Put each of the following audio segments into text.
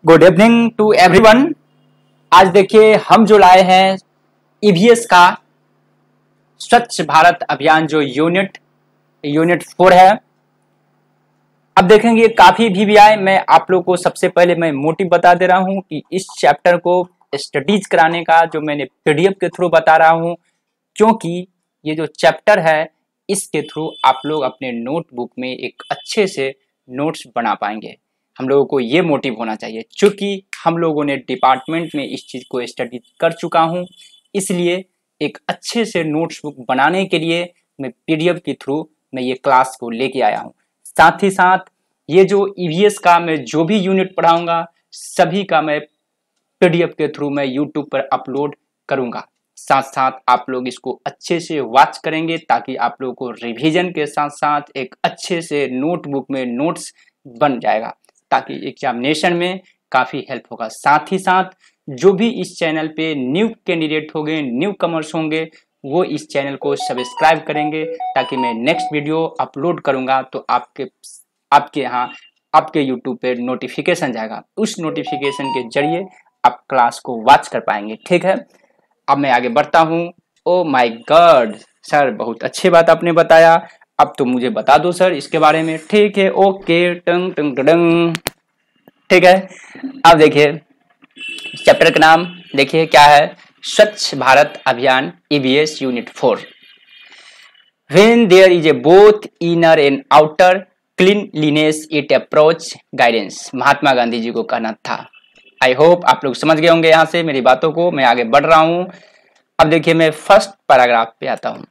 Good evening to everyone. आज देखिए हम जो लाए हैं ईवीएस का स्वच्छ भारत अभियान जो यूनिट 4 है। अब देखेंगे काफी वीवीआई। मैं आप लोग को सबसे पहले मैं मोटिव बता दे रहा हूं कि इस चैप्टर को स्टडीज कराने का जो मैंने पीडीएफ के थ्रू बता रहा हूं, क्योंकि ये जो चैप्टर है इसके थ्रू आप लोग अपने नोटबुक में एक अच्छे से नोट्स बना पाएंगे। हम लोगों को ये मोटिव होना चाहिए, क्योंकि हम लोगों ने डिपार्टमेंट में इस चीज़ को स्टडी कर चुका हूँ, इसलिए एक अच्छे से नोट्स बुक बनाने के लिए मैं पीडीएफ के थ्रू मैं ये क्लास को लेके आया हूँ। साथ ही साथ ये जो ईवीएस का मैं जो भी यूनिट पढ़ाऊंगा सभी का मैं पीडीएफ के थ्रू मैं यूट्यूब पर अपलोड करूंगा। साथ साथ आप लोग इसको अच्छे से वॉच करेंगे ताकि आप लोगों को रिवीजन के साथ साथ एक अच्छे से नोटबुक में नोट्स बन जाएगा, ताकि एग्जामिनेशन में काफ़ी हेल्प होगा। साथ ही साथ जो भी इस चैनल पे न्यू कैंडिडेट होंगे, न्यू कमर्स होंगे, वो इस चैनल को सब्सक्राइब करेंगे ताकि मैं नेक्स्ट वीडियो अपलोड करूंगा तो आपके यहाँ आपके यूट्यूब पे नोटिफिकेशन जाएगा। उस नोटिफिकेशन के जरिए आप क्लास को वॉच कर पाएंगे। ठीक है, अब मैं आगे बढ़ता हूँ। ओ माय गॉड सर, बहुत अच्छी बात आपने बताया। अब तो मुझे बता दो सर इसके बारे में। ठीक है, ओके, टंग टंग टंग। ठीक है, अब देखिए चैप्टर का नाम देखिए क्या है, स्वच्छ भारत अभियान EVS unit 4। When there is a both inner and outer cleanliness it approach guidance, Mahatma Gandhi ji को कहना था। आई होप आप लोग समझ गए होंगे यहाँ से मेरी बातों को। मैं आगे बढ़ रहा हूँ। अब देखिए मैं फर्स्ट पैराग्राफ पे आता हूँ।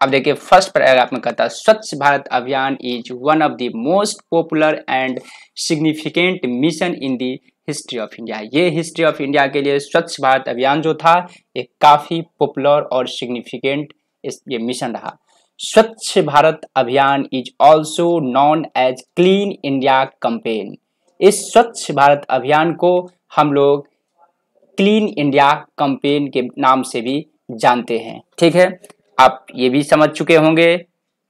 अब देखिए फर्स्ट पैराग्राफ में कहता है, स्वच्छ Bharat Abhiyan is one of the most popular and significant mission in the history of India. ये हिस्ट्री ऑफ इंडिया के लिए स्वच्छ भारत अभियान जो था ये काफी पॉपुलर और सिग्निफिकेंट ये मिशन रहा। Swachh Bharat Abhiyan is also known as clean India campaign. इस स्वच्छ भारत अभियान को हम लोग क्लीन इंडिया कैंपेन के नाम से भी जानते हैं। ठीक है, आप ये भी समझ चुके होंगे।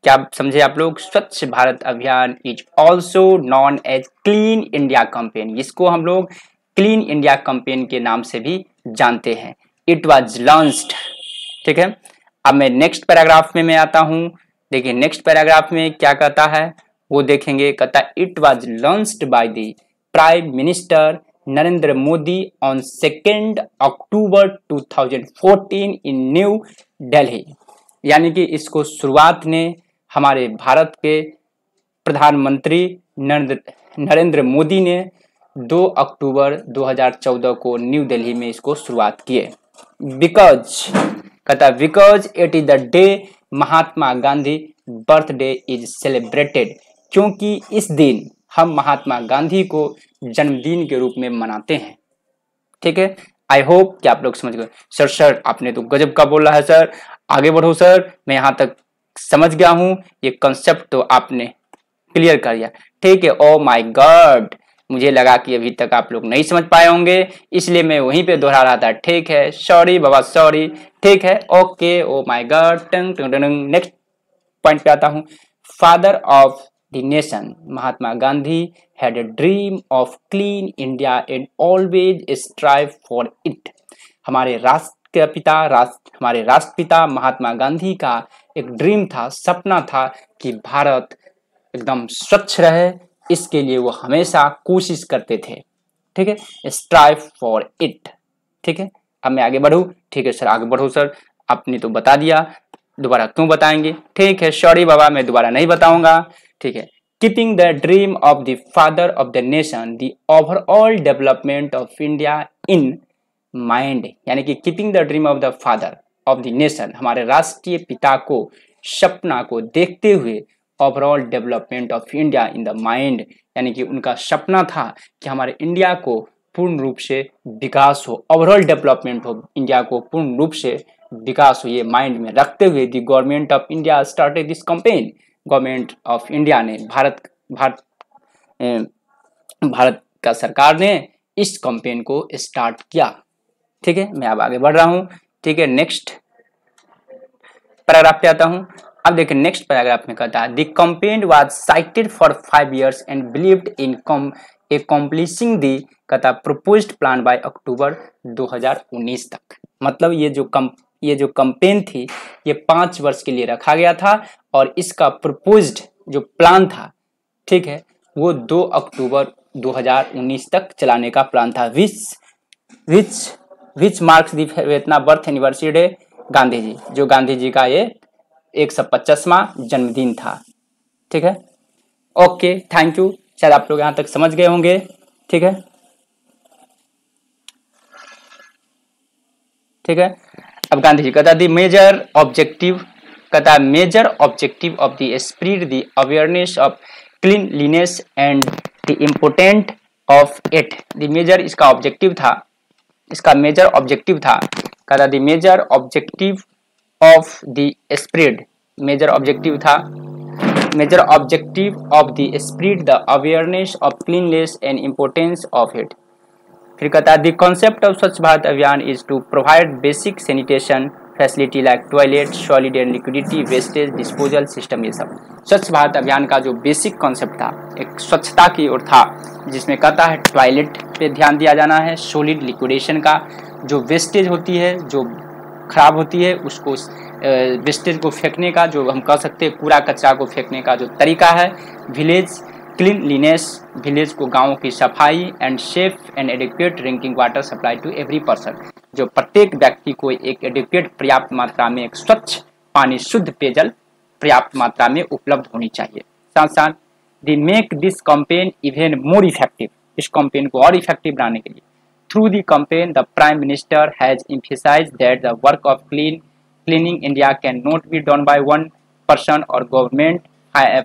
क्या समझे आप लोग? Swachh Bharat Abhiyan is also known as clean India campaign, इसको हम लोग क्लीन इंडिया कैंपेन के नाम से भी जानते हैं। It was launched. ठीक है, अब मैं नेक्स्ट पैराग्राफ में मैं आता हूं। देखिए नेक्स्ट पैराग्राफ में क्या कहता है वो देखेंगे। कहता है it was launched by the prime minister Narendra Modi on 2 अक्टूबर 2014 इन न्यू दिल्ली। यानी कि इसको शुरुआत ने हमारे भारत के प्रधानमंत्री नरेंद्र मोदी ने 2 अक्टूबर 2014 को न्यू दिल्ली में इसको शुरुआत किए। Because it is the day Mahatma Gandhi birthday is celebrated, क्योंकि इस दिन हम महात्मा गांधी को जन्मदिन के रूप में मनाते हैं। ठीक है, आई होप कि आप लोग समझ गए। सर आपने तो गजब का बोला है सर, आगे बढ़ो सर, मैं यहाँ तक समझ गया हूँ, ये कंसेप्ट तो आपने क्लियर कर दिया। ठीक है, ओ माय गॉड, मुझे लगा कि अभी तक आप लोग नहीं समझ पाए होंगे, इसलिए मैं वहीं पे दोहरा रहा था। ठीक है, सॉरी बाबा सॉरी। ठीक है, okay, oh my God. Tongue tongue tongue. Next point पे आता हूँ। Father of the nation Mahatma Gandhi had a dream of clean India and always strive for it। हमारे राष्ट्रपिता महात्मा गांधी का एक ड्रीम था, सपना था कि भारत एकदम स्वच्छ रहे, इसके लिए वो हमेशा कोशिश करते थे। ठीक है, स्ट्राइव फॉर इट। ठीक है, अब मैं आगे बढ़ूँ। ठीक है सर, आगे बढ़ो सर, आपने तो बता दिया, दोबारा क्यों बताएंगे? ठीक है, सॉरी बाबा, मैं दोबारा नहीं बताऊंगा। ठीक है, keeping the dream of the father of the nation, the overall development of India in mind। यानी कि keeping the dream of the father of the nation, हमारे राष्ट्रीय पिता को सपना को देखते हुए overall development of India in the mind, यानी कि उनका सपना था कि हमारे इंडिया को पूर्ण रूप से विकास हो, ओवरऑल डेवलपमेंट हो, इंडिया को पूर्ण रूप से विकास हो, ये माइंड में रखते हुए the government of India started this campaign. Government of India ने भारत का सरकार ने इस कैंपेन को स्टार्ट किया। ठीक है, मैं अब आगे बढ़ रहा हूं। ठीक है, नेक्स्ट पैराग्राफ पे आता हूं। अब देखिए नेक्स्ट पैराग्राफ में कहता है the campaign was cited for 5 years and believed in accomplishing the कहता proposed plan by अक्टूबर 2019 तक। मतलब ये जो कंपेन थी ये 5 वर्ष के लिए रखा गया था और इसका प्रपोज्ड जो प्लान था, ठीक है, वो 2 अक्टूबर 2019 तक चलाने का प्लान था। विच मार्क्स दी इतना birth anniversary day Gandhi ji, जो गांधी जी का ये 150वां जन्मदिन था। ठीक है, ओके, थैंक यू। शायद आप लोग यहाँ तक समझ गए होंगे। ठीक है, ठीक है। अब गांधी जी कहता major objective of the spread the awareness of cleanliness and the important of it. The major इसका ऑब्जेक्टिव था, कहता the major objective of the spread, major objective of the spread the awareness of cleanliness and importance of it. फिर कहता है the concept of Swachh Bharat Abhiyan is to provide basic sanitation facility like toilet, solid and liquidity, wastage disposal system. ये सब स्वच्छ भारत अभियान का जो basic concept था एक स्वच्छता की ओर था, जिसमें कहता है टॉयलेट पे ध्यान दिया जाना है, सॉलिड लिक्विडेशन का, जो वेस्टेज होती है जो खराब होती है उसको वेस्टेज को फेंकने का, जो हम कह सकते हैं कूड़ा कचरा को फेंकने का जो तरीका है, विलेज क्लीनलीनेस, विलेज को गाँव की सफाई, and safe and adequate drinking water supply to every person, जो प्रत्येक व्यक्ति को एक एडिक्वेट पर्याप्त मात्रा में एक स्वच्छ पानी, शुद्ध पेयजल पर्याप्त मात्रा में उपलब्ध होनी चाहिए। साथ साथ the make this campaign even more effective, इस कैंपेन को और इफेक्टिव बनाने के लिए through the campaign the prime minister has emphasised that the work of cleaning India can not be done by one person और government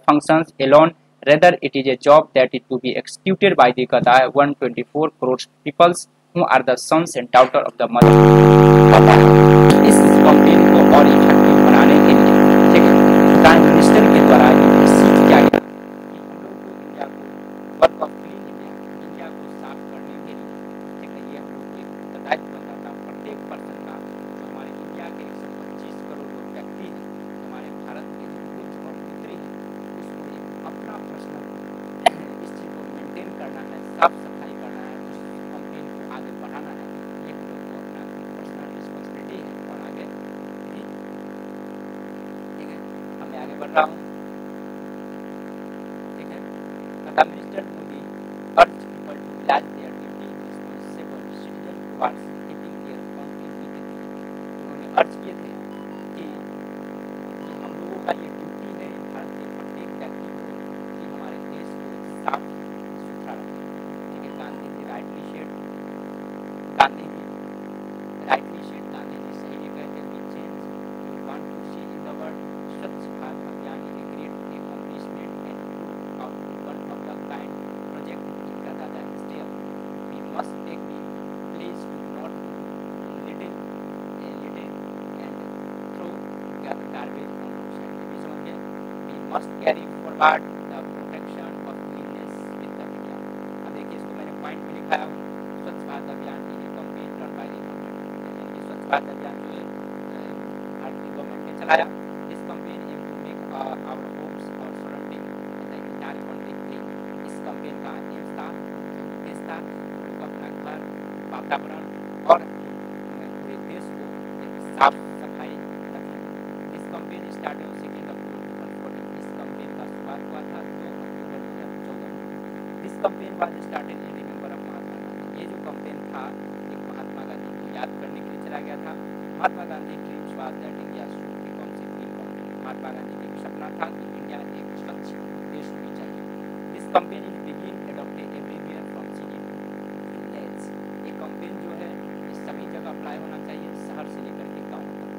functions alone, rather it is a job that is to be executed by the 124 crore peoples who are the sons and daughter of the mother। इस campaign को और effective बनाने के लिए, ठीक है, prime minister के द्वारा ये सीख किया गया कि हम लोग को इंडिया को वर्क ऑफ क्लीन इंडिया को साफ करने के लिए, ठीक है, ये हम लोग एक दायित्व बनता था प्रत्येक पर्सन का, जो हमारे इंडिया के 125 करोड़ लोग व्यक्ति हैं, हमारे भारत के जो पुरुष और पुत्री हैं, उसको एक अपना पर्सनल इस चीज को मेंटेन करना है, साफ सफाई करना है, उस कैंपेन को आगे बढ़ाना है, ये हम लोग को अपना पर्सनल रिस्पॉन्सिबिलिटी है। और आगे भी, ठीक है, मैं आगे बढ़ रहा हूँ, ठीक है। प्रधान minister Modi urge people to realise their duty responsible citizen towards keeping their country neat. उन्होंने अर्ज किए थे कि हम लोगों का ये ड्यूटी है भारत के प्रत्येक व्यक्ति को कि हमारे देश को साफ सुथरा रखें, ठीक है। गांधी जी राइटली सेड, गांधी जी सही ने कहते हैं, we change we want to see in the world, Swachh Bharat Abhiyan is a great accomplishment and proof of the work of the kind project in Canada step. We must take the place to not little and throw garbage on roadside। भी समझिए, we must carry forward the protection of cleanliness with the India। अब देखिए, इसको मैंने point में लिखा है, स्वच्छ भारत अभियान की campaign run by the government, यानी कि स्वच्छ भारत अभियान जो है भारत की गवर्नमेंट ने चलाया। This campaign aim to make our homes और surrounding the entire country clean. इस कैंपेन का एम था, उद्देश्य था, लोग अपना घर, वातावरण और पूरे देश को साफ सफाई रखें। दिस कैंपेन स्टार्टेड ऑन 2 अक्टूबर 2014। इस कैंपेन का शुरुआत हुआ था 2 अक्टूबर 2014 में। This campaign was started in remember of Mahatma Gandhi. ये जो कैंपेन था एक महात्मा गांधी को याद करने के लिए चला गया था। Mahatma Gandhi dreams was that India should become a clean country. Mahatma Gandhi का सपना था कि इंडिया एक स्वच्छ देश होनी चाहिए। This campaign is begin adopted everywhere from city to village. ये कैंपेन जो है ये सभी जगह अप्लाई होना चाहिए, शहर से लेकर के गाँव तक।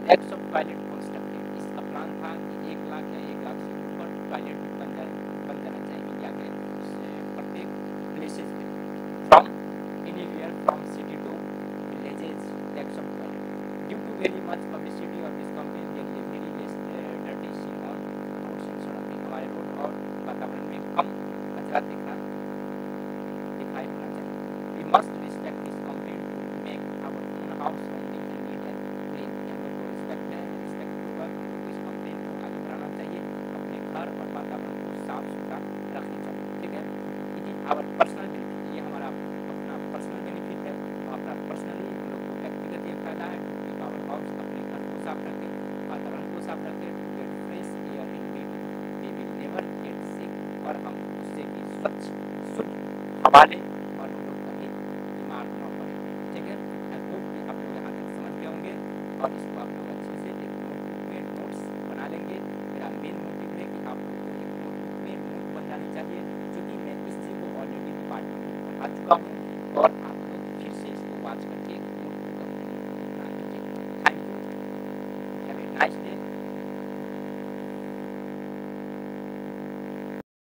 लैक्स ऑफ टॉयलेट कंस्ट्रक्टेड, इसका प्लान था कि 1 लाख या 1 लाख से ऊपर टॉयलेट बन जाना चाहिए इंडिया के प्रत्येक प्लेसेस पे, from anywhere from city to villages. Lacks of toilet due to very much publicity of this campaign there is very less dirty scene on roads and surrounding. हमारे रोड और वातावरण में कम कचरा दिखाई होना चाहिए। We must respect this campaign to make our own house surrounding neat and clean. हम लोग को रिस्पेक्ट है, रिस्पेक्ट होगा, हम लोग को इस कैंपेन को आगे बढ़ाना चाहिए, अपने घर और वातावरण को साफ सुथरा रखना चाहिए, ठीक है। It is our personal benefit, ये हमारा अपना पर्सनल बेनिफिट है, अपना पर्सनली हम लोग को व्यक्तिगत ये फायदा है कि पावर हाउस अपने घर को साफ रखें, वातावरण को साफ रखें, to get fresh air in we will never get sick, और हम उससे भी स्वच्छ शुद्ध हवा लें और हम लोग कहीं बीमार न पड़े। ठीक है, आई होप कि आप लोग यहाँ तक समझ गए होंगे और इसको आप लोग अच्छे से एक नोटबुक में नोट्स बना लेंगे। मेरा मेन मोटिव है कि आप लोग को एक नोटबुक में नोट बन जानी चाहिए, क्योंकि मैं इस चीज़ को ऑलरेडी डिपार्टमेंट में पढ़ा चुका हूँ और आप लोग फिर से इसको वाच करके